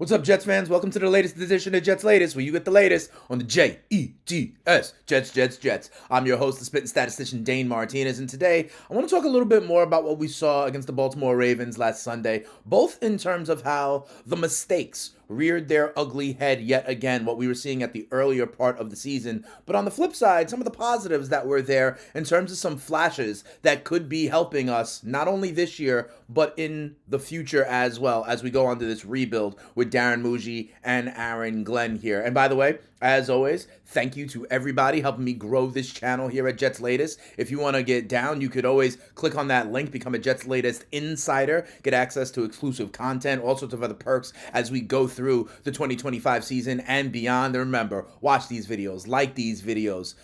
What's up, Jets fans? Welcome to the latest edition of Jets Latest, where you get the latest on the Jets, Jets. I'm your host, the spitting statistician, Dane Martinez, and today I want to talk a little bit more about what we saw against the Baltimore Ravens last Sunday, both in terms of how the mistakes reared their ugly head yet again, what we were seeing at the earlier part of the season. But on the flip side, some of the positives that were there in terms of some flashes that could be helping us not only this year, but in the future as well as we go on to this rebuild with Darren Muji and Aaron Glenn here. And by the way, as always, thank you to everybody helping me grow this channel here at Jets Latest. If you want to get down, you could always click on that link, become a Jets Latest insider, get access to exclusive content, all sorts of other perks as we go through the 2025 season and beyond. And remember, watch these videos, like these videos,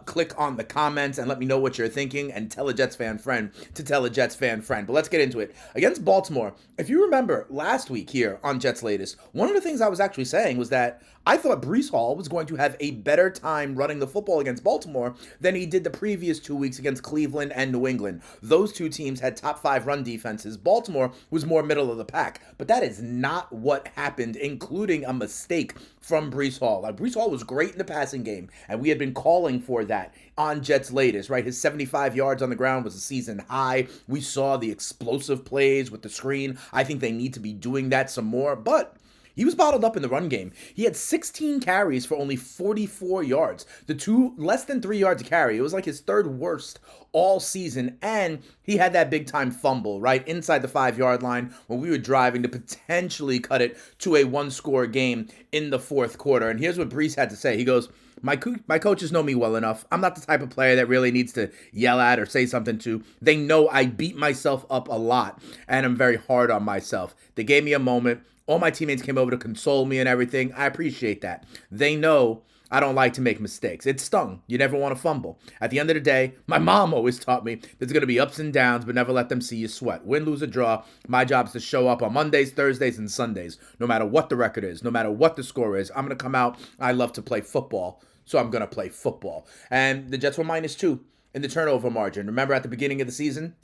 click on the comments and let me know what you're thinking, and tell a Jets fan friend to tell a Jets fan friend. But let's get into it. Against Baltimore, if you remember last week here on Jets Latest, one of the things I was actually saying was that I thought Breece Hall was going to have a better time running the football against Baltimore than he did the previous 2 weeks against Cleveland and New England. Those two teams had top 5 run defenses. Baltimore was more middle of the pack. But that is not what happened, including a mistake from Breece Hall. Like, Breece Hall was great in the passing game, and we had been calling for that on Jets Latest, right? His 75 yards on the ground was a season high. We saw the explosive plays with the screen. I think they need to be doing that some more, but he was bottled up in the run game. He had 16 carries for only 44 yards. The two less than 3 yards a carry. It was like his third worst all season. And he had that big time fumble right inside the 5-yard line when we were driving to potentially cut it to a one-score game in the fourth quarter. And here's what Breece had to say. He goes, my coaches know me well enough. I'm not the type of player that really needs to yell at or say something to. They know I beat myself up a lot, and I'm very hard on myself. They gave me a moment. All my teammates came over to console me and everything. I appreciate that. They know I don't like to make mistakes. It stung. You never want to fumble. At the end of the day, my mom always taught me there's going to be ups and downs, but never let them see you sweat. Win, lose, or draw, my job is to show up on Mondays, Thursdays, and Sundays. No matter what the record is, no matter what the score is, I'm going to come out. I love to play football, so I'm going to play football. And the Jets were -2 in the turnover margin. Remember at the beginning of the season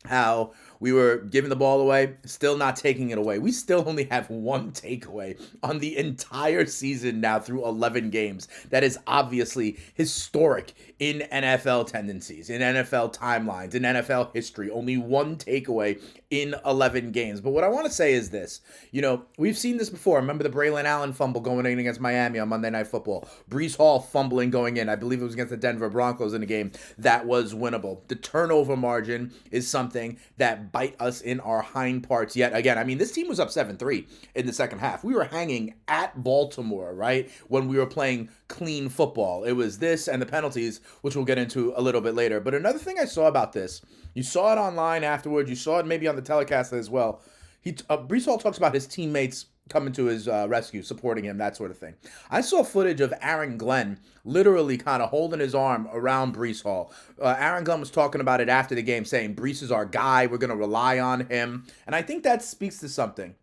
how we were giving the ball away, still not taking it away. We still only have one takeaway on the entire season now through 11 games. That is obviously historic in NFL tendencies, in NFL timelines, in NFL history. Only one takeaway in 11 games. But what I want to say is this. You know, we've seen this before. Remember the Braylon Allen fumble going in against Miami on Monday Night Football. Breece Hall fumbling going in. I believe it was against the Denver Broncos in a game that was winnable. The turnover margin is something that bite us in our hind parts yet again. I mean, this team was up 7-3 in the second half. We were hanging at Baltimore, right, when we were playing clean football. It was this and the penalties, which we'll get into a little bit later. But another thing I saw about this, you saw it online afterwards, you saw it maybe on the telecast as well. Breece Hall talks about his teammates coming to his rescue, supporting him, that sort of thing. I saw footage of Aaron Glenn literally kind of holding his arm around Breece Hall. Aaron Glenn was talking about it after the game, saying, Breece is our guy, we're going to rely on him. And I think that speaks to something.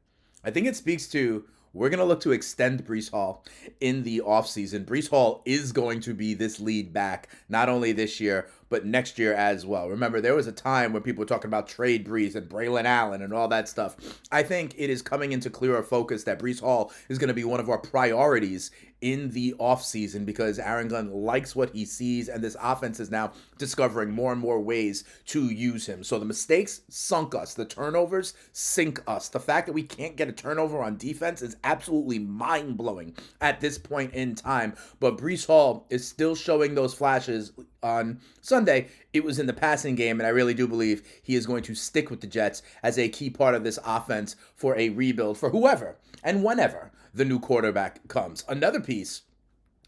I think it speaks to we're going to look to extend Breece Hall in the offseason. Breece Hall is going to be this lead back, not only this year, but next year as well. Remember, there was a time when people were talking about trade Breece and Braylon Allen and all that stuff. I think it is coming into clearer focus that Breece Hall is going to be one of our priorities in the offseason because Aaron Glenn likes what he sees, and this offense is now discovering more and more ways to use him. So the mistakes sunk us. The turnovers sink us. The fact that we can't get a turnover on defense is absolutely mind-blowing at this point in time. But Breece Hall is still showing those flashes on Sunday. It was in the passing game, and I really do believe he is going to stick with the Jets as a key part of this offense for a rebuild for whoever and whenever the new quarterback comes. Another piece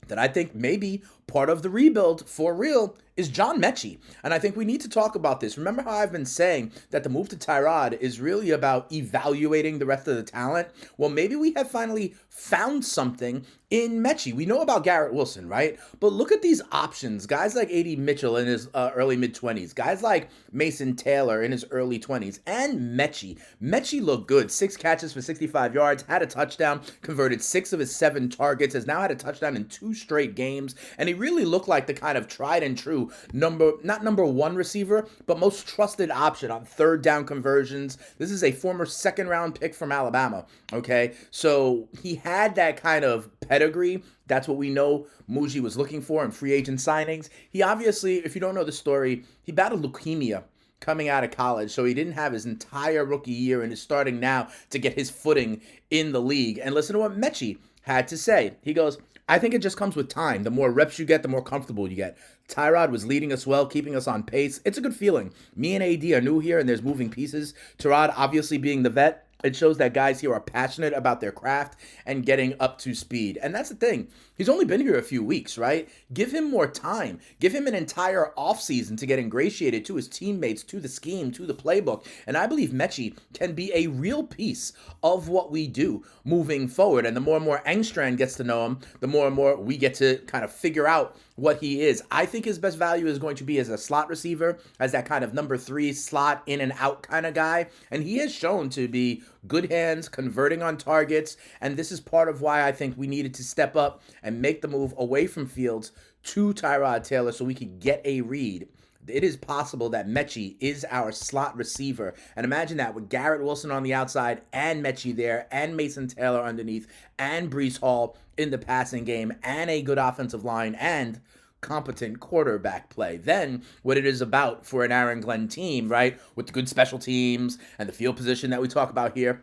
that I think may be part of the rebuild for real is John Mechie. And I think we need to talk about this. Remember how I've been saying that the move to Tyrod is really about evaluating the rest of the talent? Well, maybe we have finally found something in Mechie. We know about Garrett Wilson, right? But look at these options. Guys like A.D. Mitchell in his early mid-20s. Guys like Mason Taylor in his early 20s. And Mechie. Mechie looked good. 6 catches for 65 yards. Had a touchdown. Converted 6 of his 7 targets. Has now had a touchdown in 2 straight games. And he really look like the kind of tried and true not number one receiver, but most trusted option on third down conversions. This is a former second round pick from Alabama. Okay, so he had that kind of pedigree. That's what we know Muji was looking for in free agent signings. He obviously, if you don't know the story, he battled leukemia coming out of college, so he didn't have his entire rookie year and is starting now to get his footing in the league. And listen to what Mechie had to say. He goes, I think it just comes with time. The more reps you get, the more comfortable you get. Tyrod was leading us well, keeping us on pace. It's a good feeling. Me and AD are new here, and there's moving pieces. Tyrod obviously being the vet, it shows that guys here are passionate about their craft and getting up to speed. And that's the thing. He's only been here a few weeks, right? Give him more time. Give him an entire offseason to get ingratiated to his teammates, to the scheme, to the playbook. And I believe Mechie can be a real piece of what we do moving forward. And the more and more Engstrand gets to know him, the more and more we get to kind of figure out what he is. I think his best value is going to be as a slot receiver, as that kind of number 3 slot in and out kind of guy. And he has shown to be good hands, converting on targets. And this is part of why I think we needed to step up and make the move away from Fields to Tyrod Taylor so we could get a read. It is possible that Mechie is our slot receiver. And imagine that with Garrett Wilson on the outside and Mechie there and Mason Taylor underneath and Breece Hall in the passing game and a good offensive line and competent quarterback play. Then what it is about for an Aaron Glenn team, right, with the good special teams and the field position that we talk about here,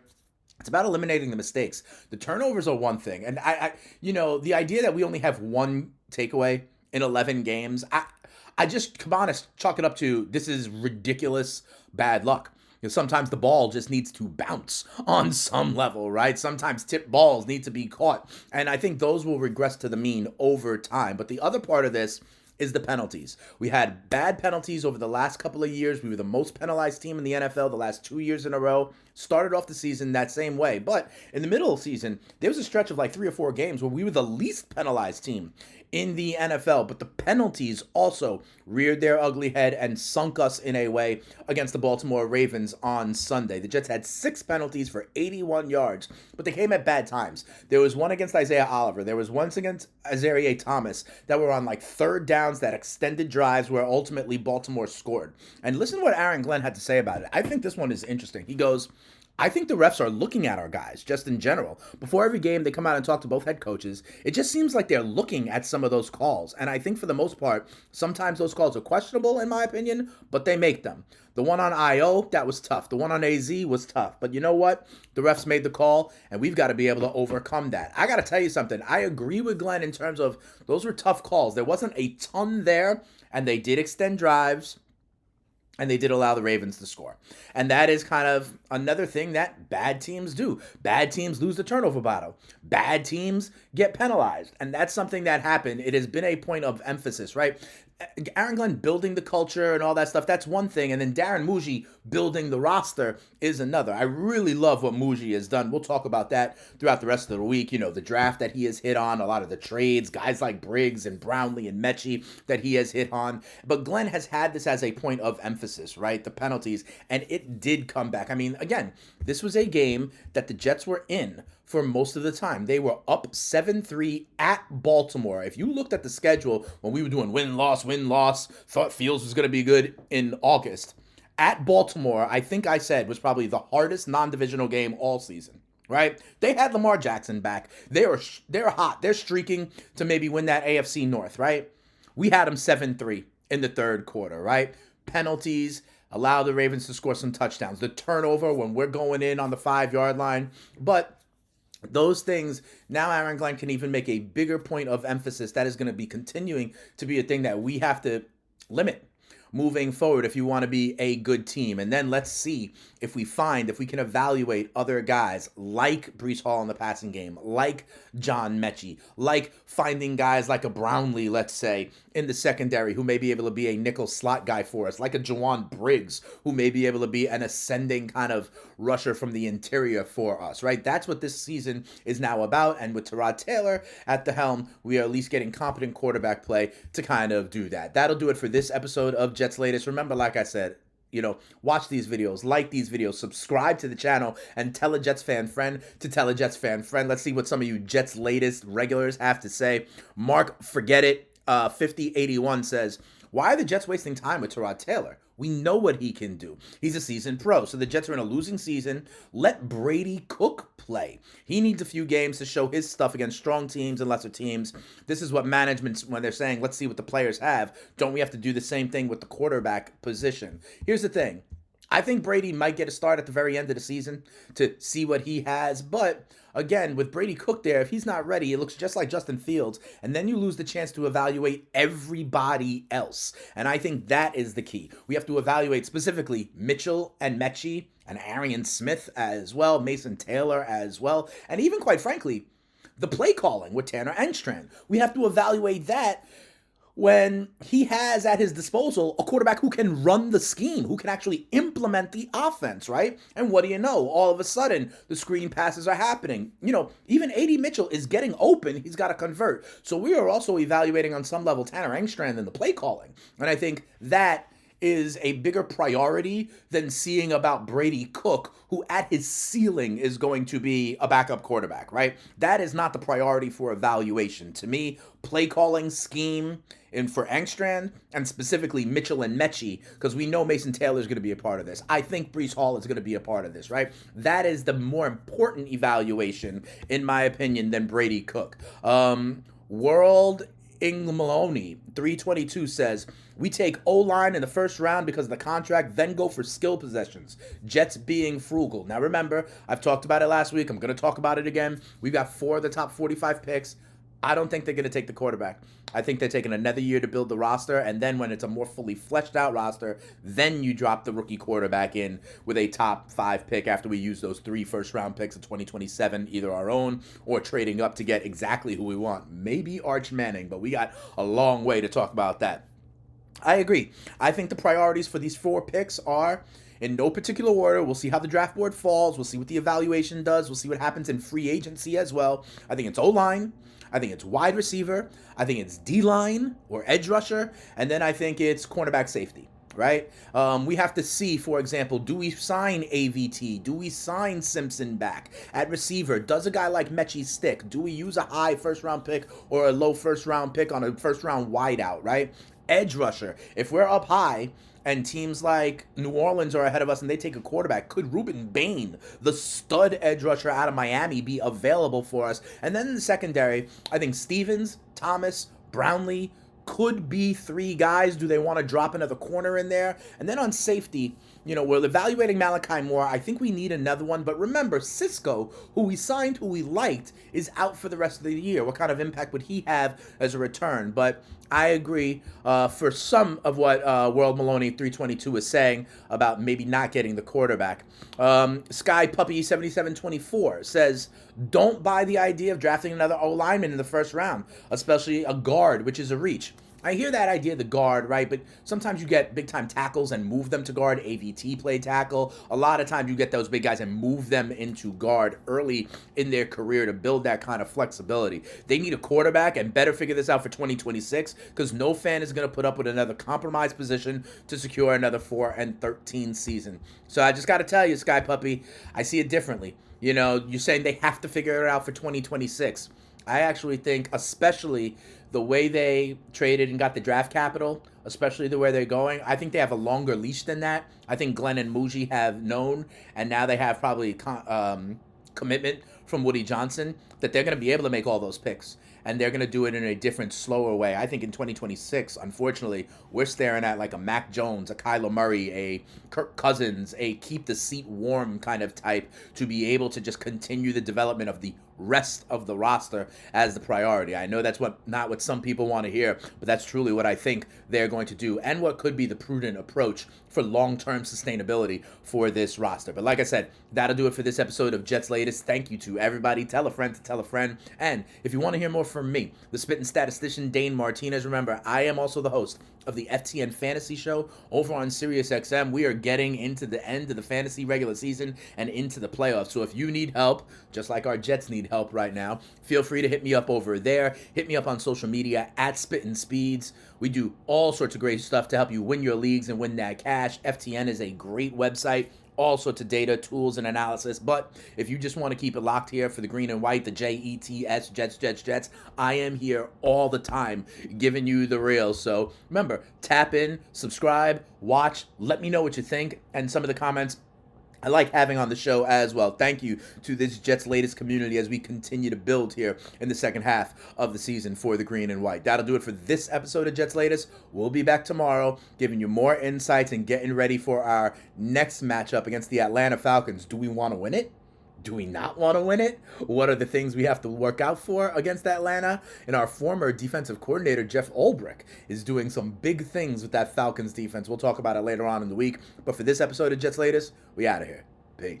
it's about eliminating the mistakes. The turnovers are one thing. And the idea that we only have one takeaway in 11 games, I just, come on, chalk it up to this is ridiculous bad luck. Sometimes the ball just needs to bounce on some level, right? Sometimes tip balls need to be caught. And I think those will regress to the mean over time. But the other part of this is the penalties. We had bad penalties over the last couple of years. We were the most penalized team in the NFL the last 2 years in a row. Started off the season that same way. But in the middle of the season, there was a stretch of like 3 or 4 games where we were the least penalized team in the NFL, but the penalties also reared their ugly head and sunk us in a way against the Baltimore Ravens on Sunday. The Jets had 6 penalties for 81 yards, but they came at bad times. There was one against Isaiah Oliver. There was one against Isaiah Thomas that were on like third downs that extended drives where ultimately Baltimore scored. And listen to what Aaron Glenn had to say about it. I think this one is interesting. He goes, I think the refs are looking at our guys just in general. Before every game, they come out and talk to both head coaches. It just seems like they're looking at some of those calls. And I think for the most part, sometimes those calls are questionable in my opinion, but they make them. The one on IO, that was tough. The one on AZ was tough. But you know what? The refs made the call, and we've got to be able to overcome that. I got to tell you something. I agree with Glenn in terms of those were tough calls. There wasn't a ton there, and they did extend drives. And they did allow the Ravens to score. And that is kind of another thing that bad teams do. Bad teams lose the turnover battle. Bad teams get penalized. And that's something that happened. It has been a point of emphasis, right? Aaron Glenn building the culture and all that stuff, that's one thing. And then Darren Muji building the roster is another. I really love what Muji has done. We'll talk about that throughout the rest of the week. You know, the draft that he has hit on, a lot of the trades, guys like Briggs and Brownlee and Mechie that he has hit on. But Glenn has had this as a point of emphasis, right? The penalties. And it did come back. I mean, again, this was a game that the Jets were in for most of the time. They were up 7-3 at Baltimore. If you looked at the schedule when we were doing win-loss, thought Fields was going to be good in August, at Baltimore, I think I said was probably the hardest non-divisional game all season, right? They had Lamar Jackson back. They're hot. They're streaking to maybe win that AFC North, right? We had them 7-3 in the third quarter, right? Penalties, allow the Ravens to score some touchdowns. The turnover when we're going in on the 5-yard line. But those things, now Aaron Glenn can even make a bigger point of emphasis. That is going to be continuing to be a thing that we have to limit moving forward if you want to be a good team. And then let's see if we can evaluate other guys like Breece Hall in the passing game, like John Mechie, like finding guys like a Brownlee, let's say, in the secondary who may be able to be a nickel slot guy for us, like a Jawan Briggs who may be able to be an ascending kind of rusher from the interior for us, right? That's what this season is now about. And with Tyrod Taylor at the helm, we are at least getting competent quarterback play to kind of do that. That'll do it for this episode of Jets Latest. Remember, like I said, watch these videos, like these videos, subscribe to the channel, and tell a Jets fan friend to tell a Jets fan friend. Let's see what some of you Jets Latest regulars have to say. Mark, forget it. 5081 says, why are the Jets wasting time with Tyrod Taylor? We know what he can do. He's a seasoned pro. So the Jets are in a losing season. Let Brady Cook play. He needs a few games to show his stuff against strong teams and lesser teams. This is what management, when they're saying, let's see what the players have. Don't we have to do the same thing with the quarterback position? Here's the thing. I think Brady might get a start at the very end of the season to see what he has. But again, with Brady Cook there, if he's not ready, it looks just like Justin Fields. And then you lose the chance to evaluate everybody else. And I think that is the key. We have to evaluate specifically Mitchell and Mechie and Arian Smith as well, Mason Taylor as well. And even, quite frankly, the play calling with Tanner Engstrand. We have to evaluate that when he has at his disposal a quarterback who can run the scheme, who can actually implement the offense, right? And what do you know? All of a sudden, the screen passes are happening. Even A.D. Mitchell is getting open. He's got to convert. So we are also evaluating on some level Tanner Engstrand in the play calling. And I think that is a bigger priority than seeing about Brady Cook, who at his ceiling is going to be a backup quarterback, right? That is not the priority for evaluation. To me, play calling, scheme, and for Engstrand, and specifically Mitchell and Mechie, because we know Mason Taylor is going to be a part of this. I think Breece Hall is going to be a part of this, right? That is the more important evaluation, in my opinion, than Brady Cook. World Maloney 322 says, we take O-line in the first round because of the contract, then go for skill possessions. Jets being frugal. Now remember, I've talked about it last week. I'm going to talk about it again. We've got 4 of the top 45 picks. I don't think they're going to take the quarterback. I think they're taking another year to build the roster, and then when it's a more fully fleshed out roster, then you drop the rookie quarterback in with a top 5 pick after we use those 3 first-round picks in 2027, either our own or trading up to get exactly who we want. Maybe Arch Manning, but we got a long way to talk about that. I agree. I think the priorities for these 4 picks are in no particular order. We'll see how the draft board falls. We'll see what the evaluation does. We'll see what happens in free agency as well. I think it's O-line. I think it's wide receiver. I think it's D-line or edge rusher. And then I think it's cornerback safety, right? We have to see, for example, do we sign AVT? Do we sign Simpson back? At receiver, does a guy like Mechie stick? Do we use a high first-round pick or a low first-round pick on a first-round wideout, right? Edge rusher, if we're up high and teams like New Orleans are ahead of us and they take a quarterback, could Ruben Bain, the stud edge rusher out of Miami, be available for us? And then in the secondary, I think Stevens, Thomas, Brownlee could be 3 guys. Do they want to drop another corner in there? And then on safety, we're evaluating Malachi Moore. I think we need another one. But remember, Cisco, who we signed, who we liked, is out for the rest of the year. What kind of impact would he have as a return? But I agree for some of what World Maloney 322 is saying about maybe not getting the quarterback. Sky Puppy 7724 says, don't buy the idea of drafting another O-lineman in the first round, especially a guard, which is a reach. I hear that idea of the guard, right? But sometimes you get big-time tackles and move them to guard. AVT play tackle. A lot of times you get those big guys and move them into guard early in their career to build that kind of flexibility. They need a quarterback and better figure this out for 2026 because no fan is going to put up with another compromised position to secure another 4-13 season. So I just got to tell you, Sky Puppy, I see it differently. You're saying they have to figure it out for 2026. I actually think, especially the way they traded and got the draft capital, especially the way they're going, I think they have a longer leash than that. I think Glenn and Muji have known, and now they have probably commitment from Woody Johnson that they're going to be able to make all those picks. And they're going to do it in a different, slower way. I think in 2026, unfortunately, we're staring at like a Mac Jones, a Kyler Murray, a Kirk Cousins, a keep the seat warm kind of type to be able to just continue the development of the rest of the roster as the priority. I know that's not what some people want to hear, but that's truly what I think they're going to do and what could be the prudent approach for long-term sustainability for this roster. But like I said, that'll do it for this episode of Jets Latest. Thank you to everybody. Tell a friend to tell a friend. And if you want to hear more from me, the spitting statistician Dane Martinez, remember, I am also the host of the FTN Fantasy Show over on SiriusXM. We are getting into the end of the fantasy regular season and into the playoffs. So if you need help, just like our Jets need help right now, feel free to hit me up over there. Hit me up on social media at Spittin' Speeds. We do all sorts of great stuff to help you win your leagues and win that cash. FTN is a great website. all sorts of data, tools, and analysis. But if you just want to keep it locked here for the green and white, the JETS, Jets, I am here all the time giving you the real. So remember, tap in, subscribe, watch, let me know what you think, and some of the comments I like having on the show as well. Thank you to this Jets latest community as we continue to build here in the second half of the season for the green and white. That'll do it for this episode of Jets latest. We'll be back tomorrow giving you more insights and getting ready for our next matchup against the Atlanta Falcons. Do we want to win it? Do we not want to win it? What are the things we have to work out for against Atlanta? And our former defensive coordinator, Jeff Ulbrich, is doing some big things with that Falcons defense. We'll talk about it later on in the week. But for this episode of Jets Latest, we out of here.